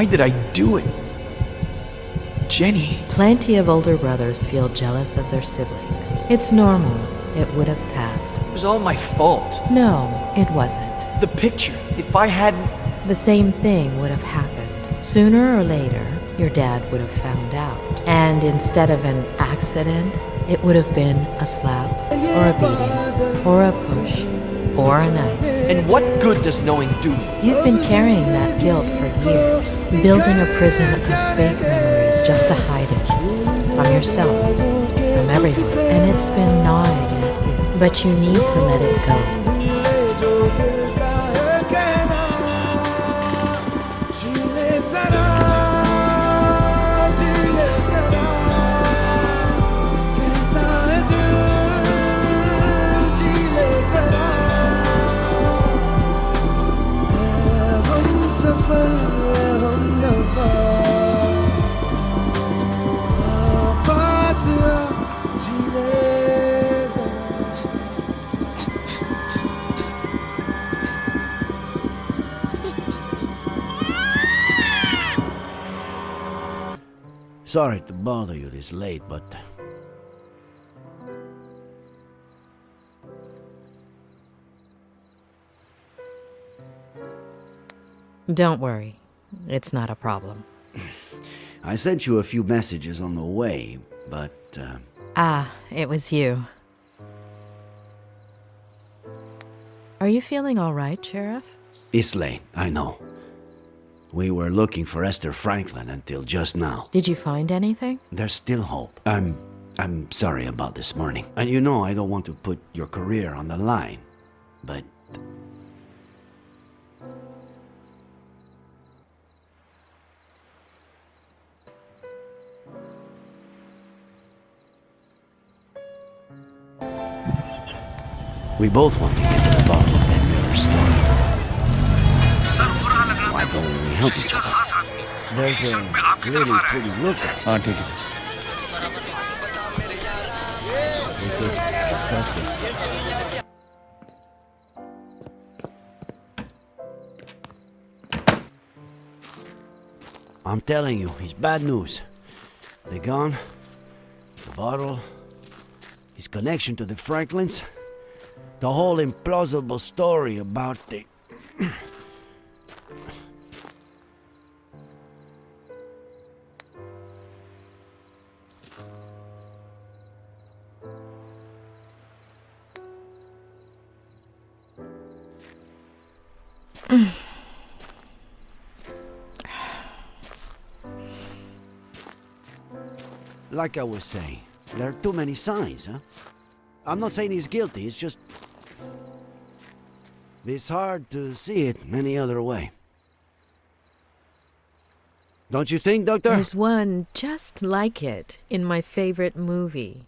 Why did I do it? Jenny. Plenty of older brothers feel jealous of their siblings. It's normal. It would have passed. It was all my fault. No, it wasn't. The picture. If I hadn't... The same thing would have happened. Sooner or later, your dad would have found out. And instead of an accident, it would have been a slap, or a beating, or a push, or a knife. And what good does knowing do me? You've been carrying that guilt for years, building a prison of fake memories just to hide it. From yourself, from everyone. And it's been gnawing at you. But you need to let it go. Sorry to bother you this late, but... Don't worry. It's not a problem. I sent you a few messages on the way, but... It was you. Are you feeling all right, Sheriff? It's late, I know. We were looking for Esther Franklin until just now. Did you find anything? There's still hope. I'm sorry about this morning. And you know I don't want to put your career on the line, but... We both want to get to the bottom of that Miller's story. Why don't we help each other? There's a really pretty lookout. ठीक है. We could discuss this. I'm telling you, it's bad news. The gun, the bottle, his connection to the Franklins, the whole implausible story about the... Like I was saying, there are too many signs, huh? I'm not saying he's guilty, it's just... It's hard to see it any other way. Don't you think, Doctor? There's one just like it in my favorite movie.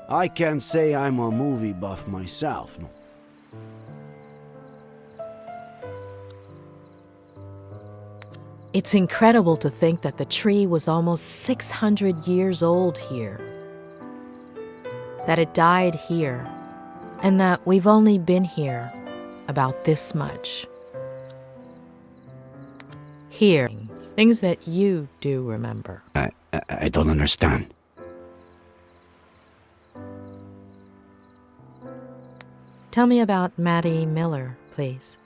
I can't say I'm a movie buff myself. No. It's incredible to think that the tree was almost 600 years old here. That it died here. And that we've only been here about this much. Here, things that you do remember. I don't understand. Tell me about Maddie Miller, please.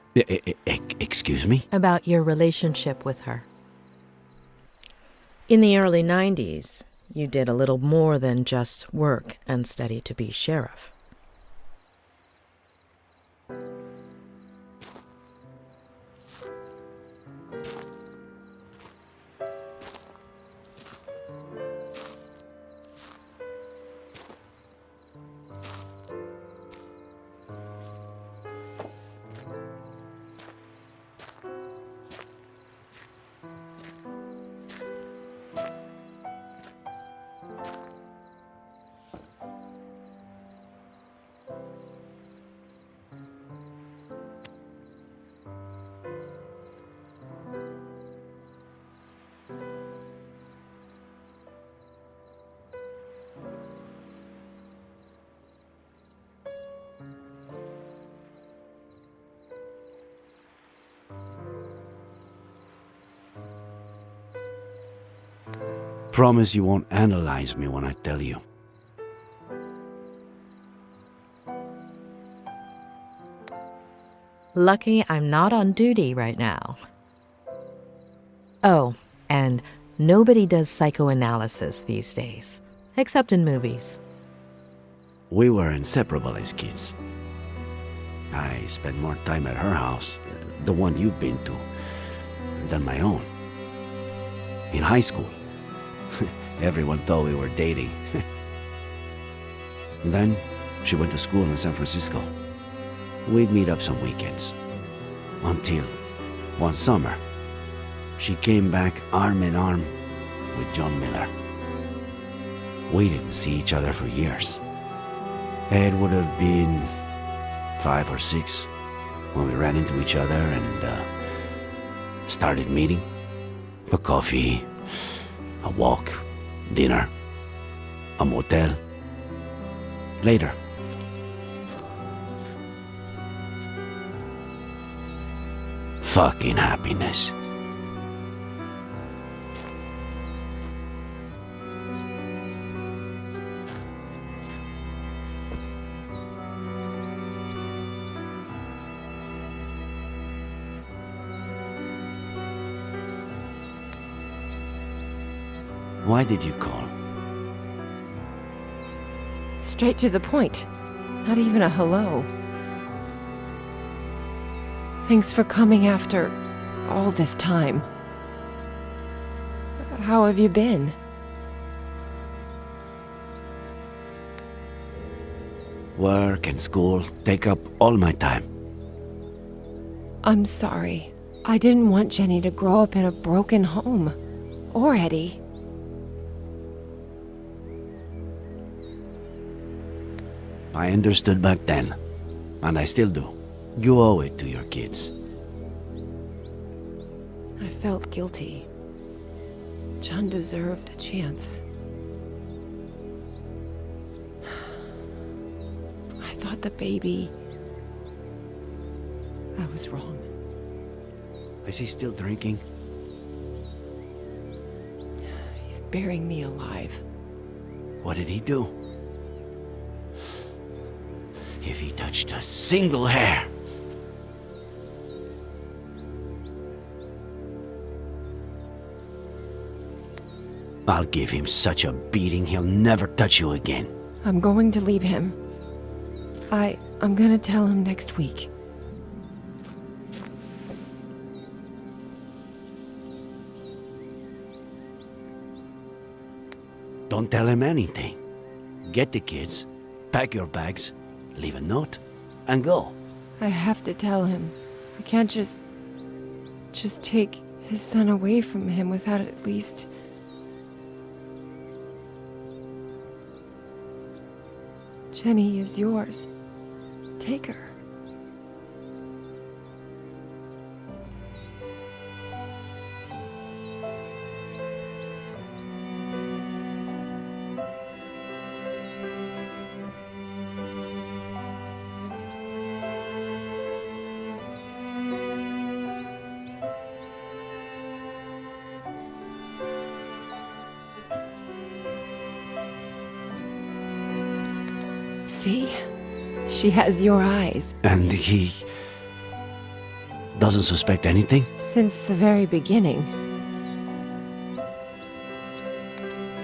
Excuse me? About your relationship with her. In the early 90s, you did a little more than just work and study to be sheriff. promise you won't analyze me when I tell you. Lucky I'm not on duty right now. Oh, and nobody does psychoanalysis these days, except in movies. We were inseparable as kids. I spent more time at her house, the one you've been to, than my own. In high school, everyone thought we were dating. Then, she went to school in San Francisco. We'd meet up some weekends. Until, one summer, she came back arm in arm with John Miller. We didn't see each other for years. It would have been 5 or 6 when we ran into each other and started meeting. A coffee, a walk, dinner, a motel. Later. Fucking happiness. Why did you call? Straight to the point. Not even a hello. Thanks for coming after all this time. How have you been? Work and school take up all my time. I'm sorry. I didn't want Jenny to grow up in a broken home. Or Eddie. I understood back then, and I still do. You owe it to your kids. I felt guilty. John deserved a chance. I thought the baby... I was wrong. Is he still drinking? He's burying me alive. What did he do? If he touched a single hair... I'll give him such a beating he'll never touch you again. I'm going to leave him. I'm gonna tell him next week. Don't tell him anything. Get the kids, pack your bags, leave a note, and go. I have to tell him. I can't just take his son away from him without at least... Jenny is yours. Take her. See? She has your eyes. And he... doesn't suspect anything? Since the very beginning.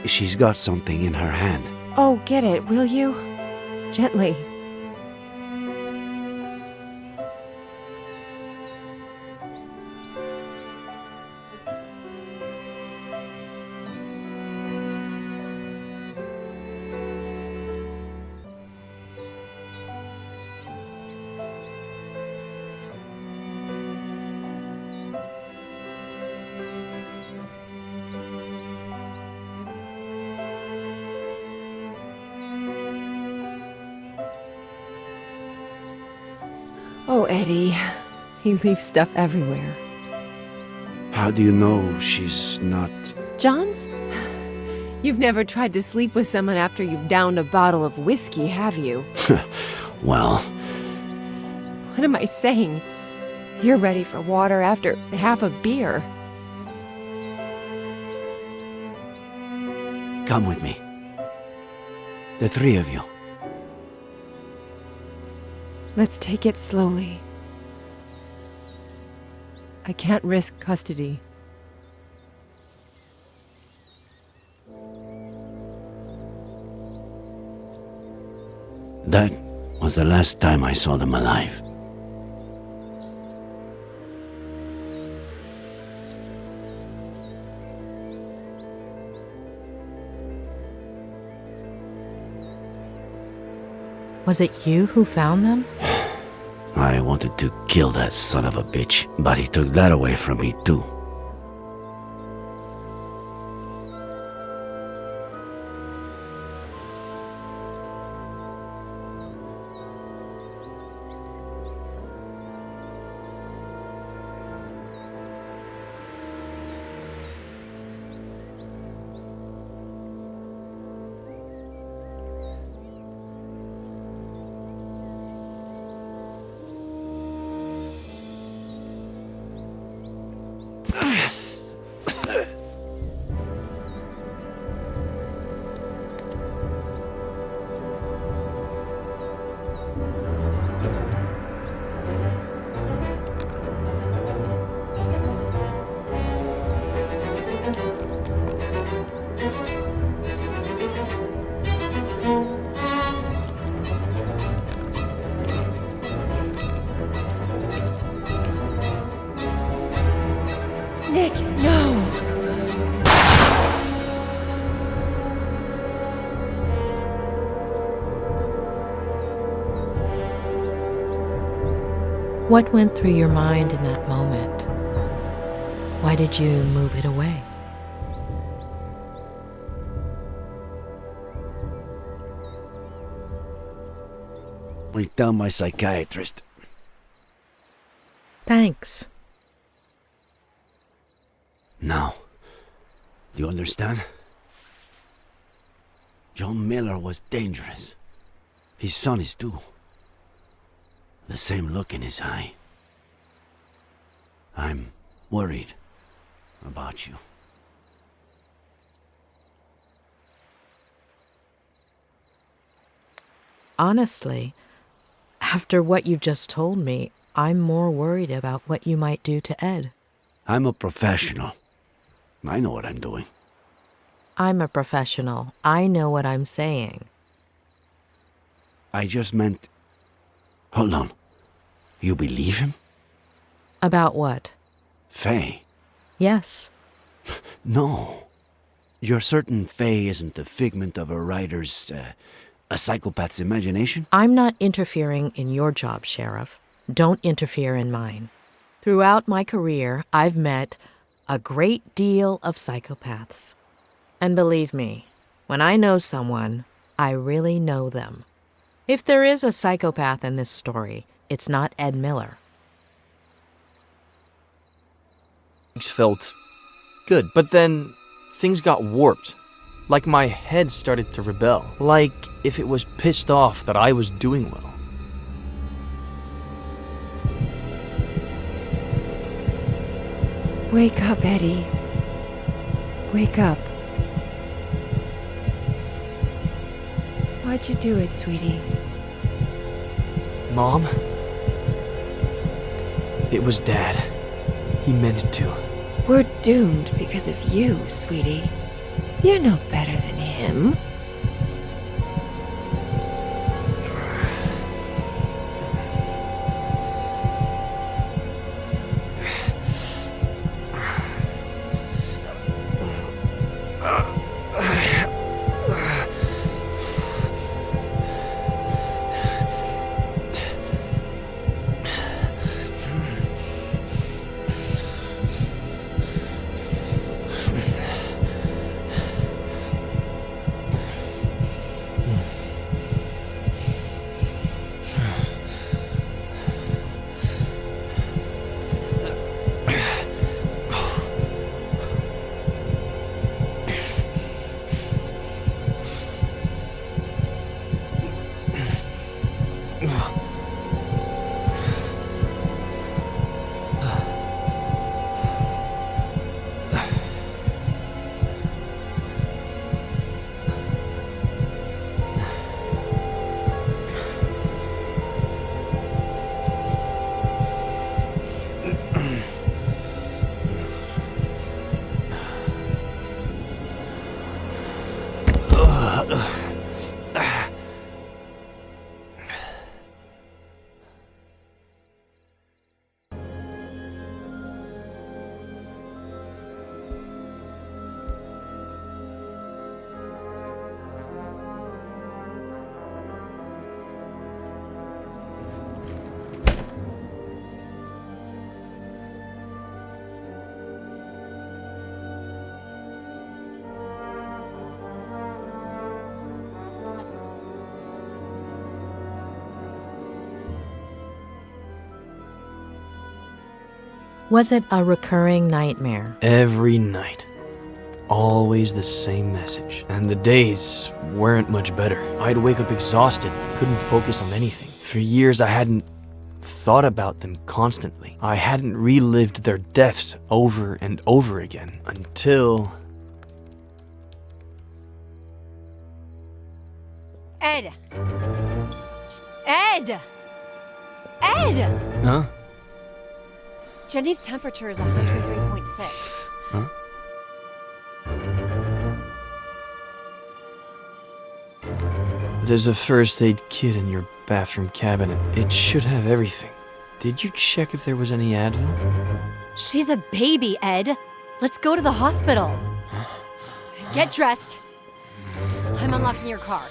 She's got something in her hand. Oh, get it, will you? Gently. Oh, Eddie. He leaves stuff everywhere. How do you know she's not... John's? You've never tried to sleep with someone after you've downed a bottle of whiskey, have you? Well... What am I saying? You're ready for water after half a beer. Come with me. The three of you. Let's take it slowly. I can't risk custody. That was the last time I saw them alive. Was it you who found them? I wanted to kill that son of a bitch, but he took that away from me too. Nick, no! What went through your mind in that moment? Why did you move it away? I tell my psychiatrist. Thanks. Now, do you understand? John Miller was dangerous. His son is too. The same look in his eye. I'm worried about you. Honestly, after what you've just told me, I'm more worried about what you might do to Ed. I'm a professional. I know what I'm doing. I'm a professional. I know what I'm saying. I just meant... Hold on. You believe him? About what? Faye? Yes. No. You're certain Faye isn't the figment of a writer's, a psychopath's imagination? I'm not interfering in your job, Sheriff. Don't interfere in mine. Throughout my career, I've met a great deal of psychopaths. And believe me, when I know someone, I really know them. If there is a psychopath in this story, it's not Ed Miller. Things felt good, but then things got warped. Like my head started to rebel. Like if it was pissed off that I was doing well. Wake up, Eddie. Wake up. Why'd you do it, sweetie? Mom? It was Dad. He meant to. We're doomed because of you, sweetie. You're no better than him. Was it a recurring nightmare? Every night. Always the same message. And the days weren't much better. I'd wake up exhausted, couldn't focus on anything. For years I hadn't thought about them constantly. I hadn't relived their deaths over and over again until... Ed! Ed! Ed! Huh? Jenny's temperature is 103.6. Huh? There's a first aid kit in your bathroom cabinet. It should have everything. Did you check if there was any Advil? She's a baby, Ed. Let's go to the hospital. Get dressed. I'm unlocking your car.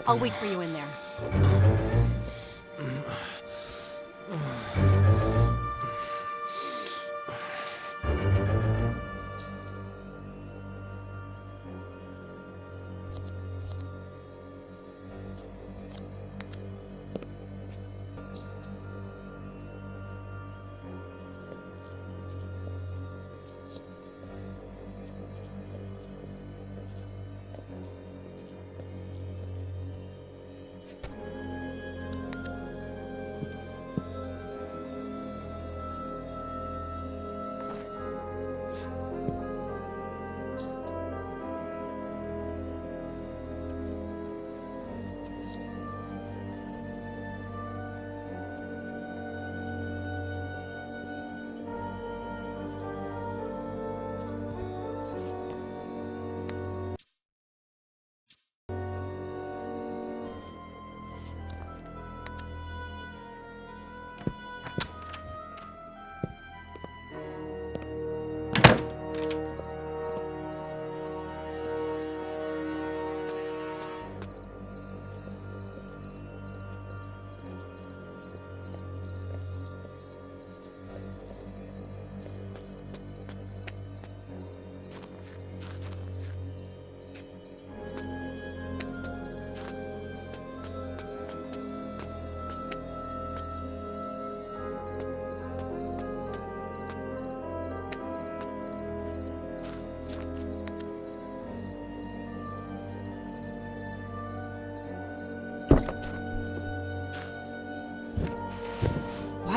I'll wait for you in there.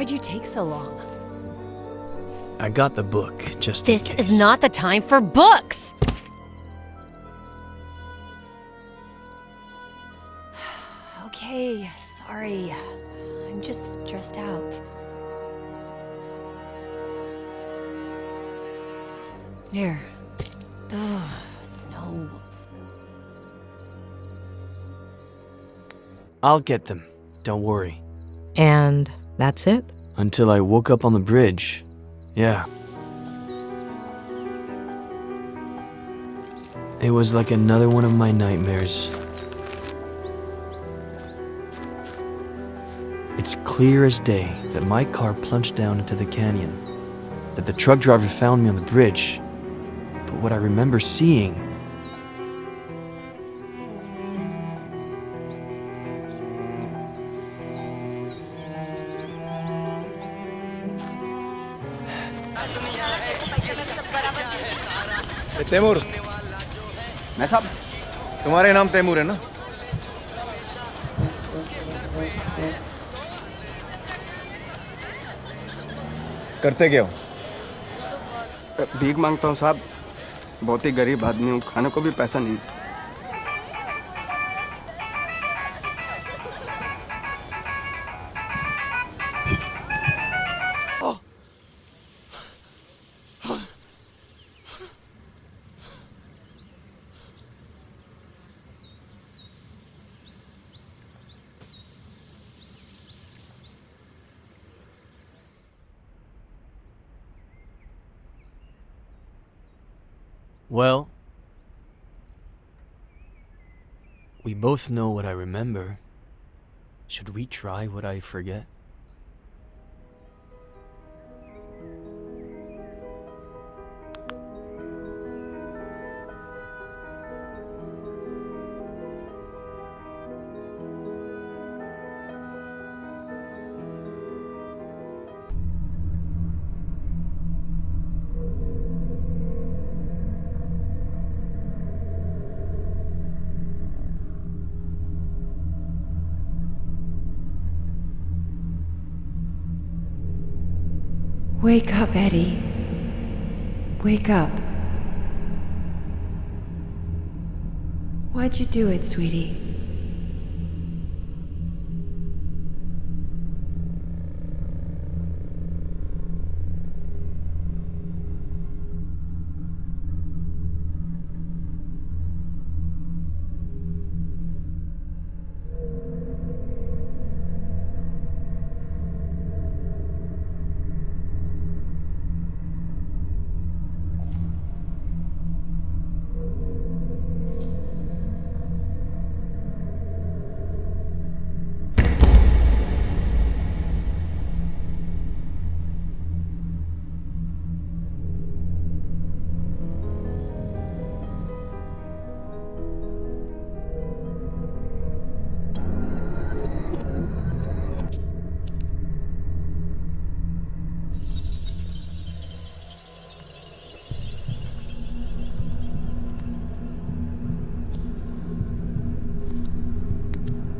Why'd you take so long? I got the book, just in case. This is not the time for books! Okay, sorry. I'm just stressed out. Here. Ugh, no. I'll get them. Don't worry. And that's it? Until I woke up on the bridge. Yeah. It was like another one of my nightmares. It's clear as day that my car plunged down into the canyon, that the truck driver found me on the bridge. But what I remember seeing... Taimur मैं साहब तुम्हारे नाम तैमूर है ना करते क्या हो भीख मांगता हूँ साहब बहुत ही गरीब आदमी हूँ खाने को भी पैसा नहीं Well, we both know what I remember. Should we try what I forget? Wake up, Eddie. Wake up. Why'd you do it, sweetie?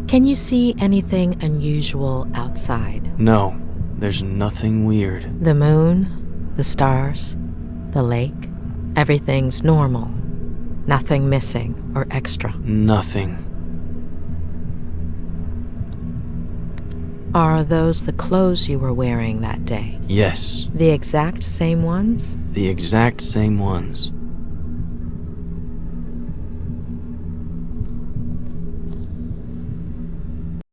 Can you see anything unusual outside? No, there's nothing weird. The moon, the stars, the lake, everything's normal. Nothing missing or extra. Nothing. Are those the clothes you were wearing that day? Yes, The exact same ones? the exact same ones.